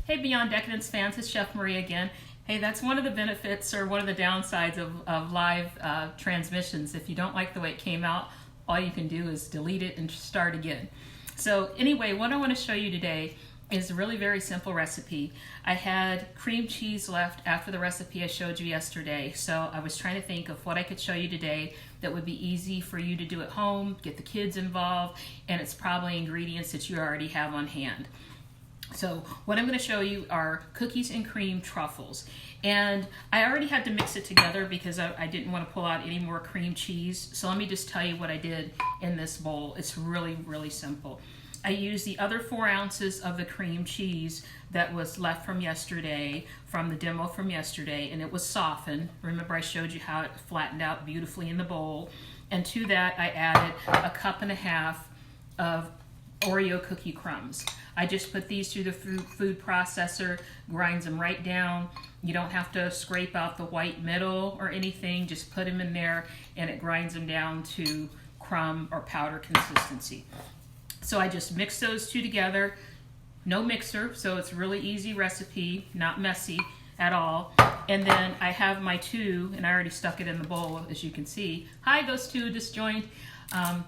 Hey Beyond Decadence fans, it's Chef Marie again. Hey, that's one of the benefits or one of the downsides of live transmissions. If you don't like the way it came out, all you can do is delete it and start again. So anyway, what I want to show you today is a really very simple recipe. I had cream cheese left after the recipe I showed you yesterday, so I was trying to think of what I could show you today that would be easy for you to do at home, get the kids involved, and it's probably ingredients that you already have on hand. So what I'm going to show you are cookies and cream truffles. And I already had to mix it together because I didn't want to pull out any more cream cheese. So let me just tell you what I did in this bowl. It's really, really simple. I used the other 4 ounces of the cream cheese that was left from yesterday, from the demo from yesterday, and it was softened. Remember I showed you how it flattened out beautifully in the bowl. And to that I added a 1.5 cups of Oreo cookie crumbs. I just put these through the food processor, grinds them right down. You don't have to scrape out the white middle or anything, just put them in there and it grinds them down to crumb or powder consistency. So I just mix those two together, no mixer, so it's a really easy recipe, not messy at all. And then I have my 2, and I already stuck it in the bowl as you can see. Hi, those 2 disjoint,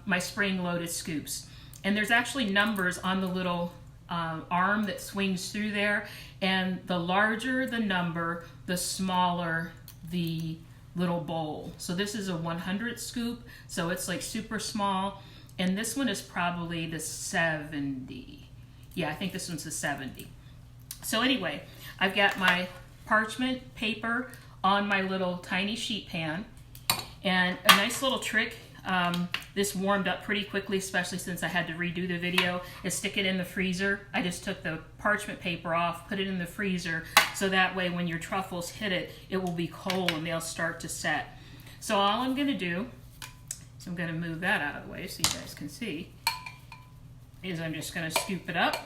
my spring-loaded scoops. And there's actually numbers on the little arm that swings through there, and the larger the number, the smaller the little bowl. So this is a 100 scoop, so it's like super small, and this one is probably the 70. Yeah, I think this one's the 70. So anyway, I've got my parchment paper on my little tiny sheet pan, and a nice little trick, this warmed up pretty quickly, especially since I had to redo the video, is stick it in the freezer. I just took the parchment paper off, put it in the freezer, so that way when your truffles hit it, it will be cold and they'll start to set. So all I'm going to do, is I'm going to move that out of the way so you guys can see, is I'm just going to scoop it up.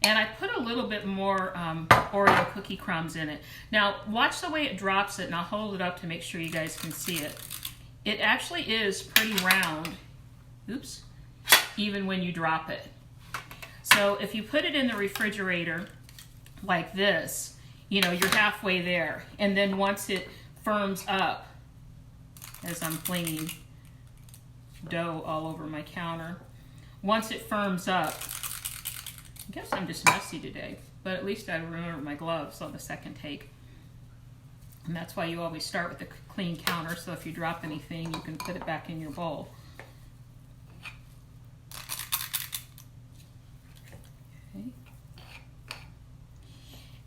And I put a little bit more Oreo cookie crumbs in it. Now, watch the way it drops it, and I'll hold it up to make sure you guys can see it. It actually is pretty round, oops, even when you drop it. So if you put it in the refrigerator like this, you know, you're halfway there. And then once it firms up, as I'm flinging dough all over my counter, once it firms up, I guess I'm just messy today, but at least I remember my gloves on the second take. And that's why you always start with a clean counter, so if you drop anything, you can put it back in your bowl. Okay.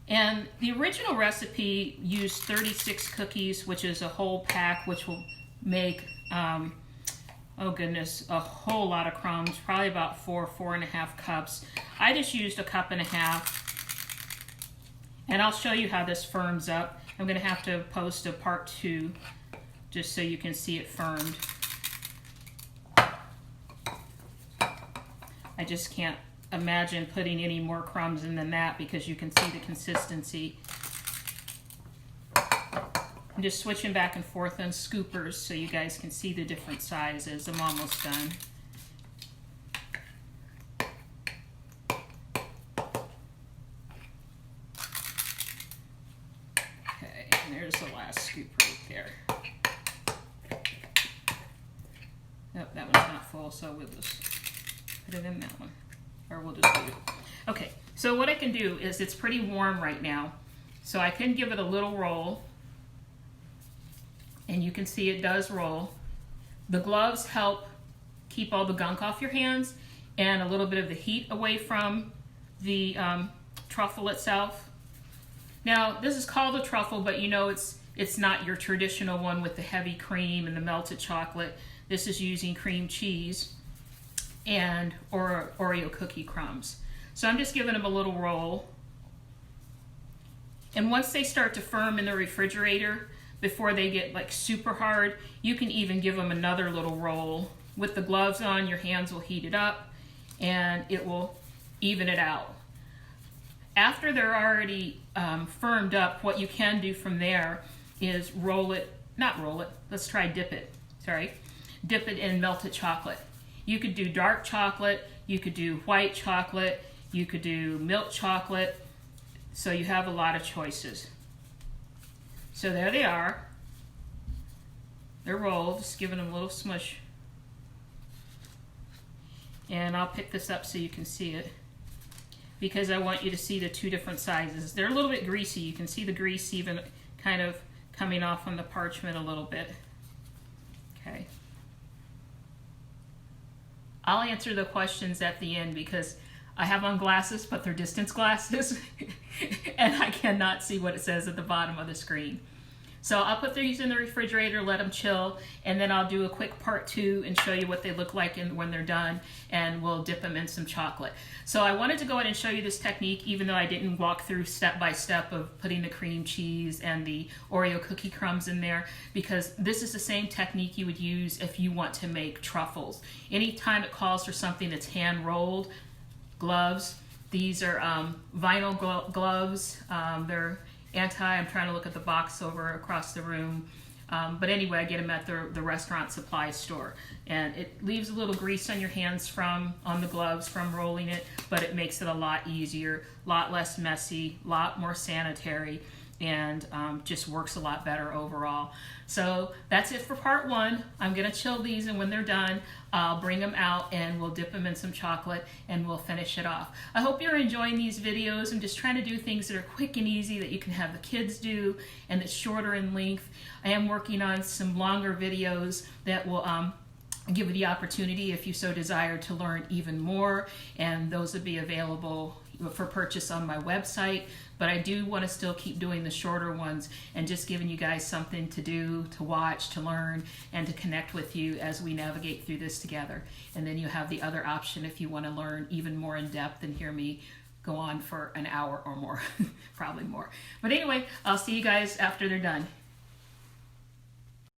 And the original recipe used 36 cookies, which is a whole pack, which will make oh goodness, a whole lot of crumbs, probably about 4.5 cups. I just used a 1.5 cups. And I'll show you how this firms up. I'm gonna have to post a part 2 just so you can see it firmed. I just can't imagine putting any more crumbs in than that because you can see the consistency. I'm just switching back and forth on scoopers so you guys can see the different sizes. I'm almost done. Okay, and there's the last scoop right there. Nope, that one's not full, so we'll just put it in that one. Or we'll just do it. Okay, so what I can do is, it's pretty warm right now, so I can give it a little roll. And you can see it does roll. The gloves help keep all the gunk off your hands and a little bit of the heat away from the truffle itself. Now, this is called a truffle, but you know it's not your traditional one with the heavy cream and the melted chocolate. This is using cream cheese and Oreo cookie crumbs. So I'm just giving them a little roll. And once they start to firm in the refrigerator, before they get like super hard, you can even give them another little roll. With the gloves on, your hands will heat it up and it will even it out. After they're already firmed up, what you can do from there is dip it, dip it in melted chocolate. You could do dark chocolate, you could do white chocolate, You could do milk chocolate. So you have a lot of choices. So there they are. They're rolled, just giving them a little smush. And I'll pick this up so you can see it, because I want you to see the two different sizes. They're a little bit greasy. You can see the grease even kind of coming off on the parchment a little bit. Okay. I'll answer the questions at the end because I have on glasses, but they're distance glasses, and I cannot see what it says at the bottom of the screen. So I'll put these in the refrigerator, let them chill, and then I'll do a quick part 2 and show you what they look like when they're done, and we'll dip them in some chocolate. So I wanted to go ahead and show you this technique, even though I didn't walk through step by step of putting the cream cheese and the Oreo cookie crumbs in there, because this is the same technique you would use if you want to make truffles. Anytime it calls for something that's hand rolled, gloves, these are vinyl gloves. They're I'm trying to look at the box over across the room. But anyway, I get them at the restaurant supply store. And it leaves a little grease on your hands on the gloves from rolling it, but it makes it a lot easier, a lot less messy, a lot more sanitary, and just works a lot better overall. So that's it for part 1. I'm gonna chill these, and when they're done, I'll bring them out and we'll dip them in some chocolate and we'll finish it off. I hope you're enjoying these videos. I'm just trying to do things that are quick and easy that you can have the kids do, and that's shorter in length. I am working on some longer videos that will give you the opportunity, if you so desire, to learn even more, and those will be available for purchase on my website. But I do want to still keep doing the shorter ones and just giving you guys something to do, to watch, to learn, and to connect with you as we navigate through this together. And then you have the other option if you want to learn even more in depth and hear me go on for an hour or more, probably more. But anyway, I'll see you guys after they're done.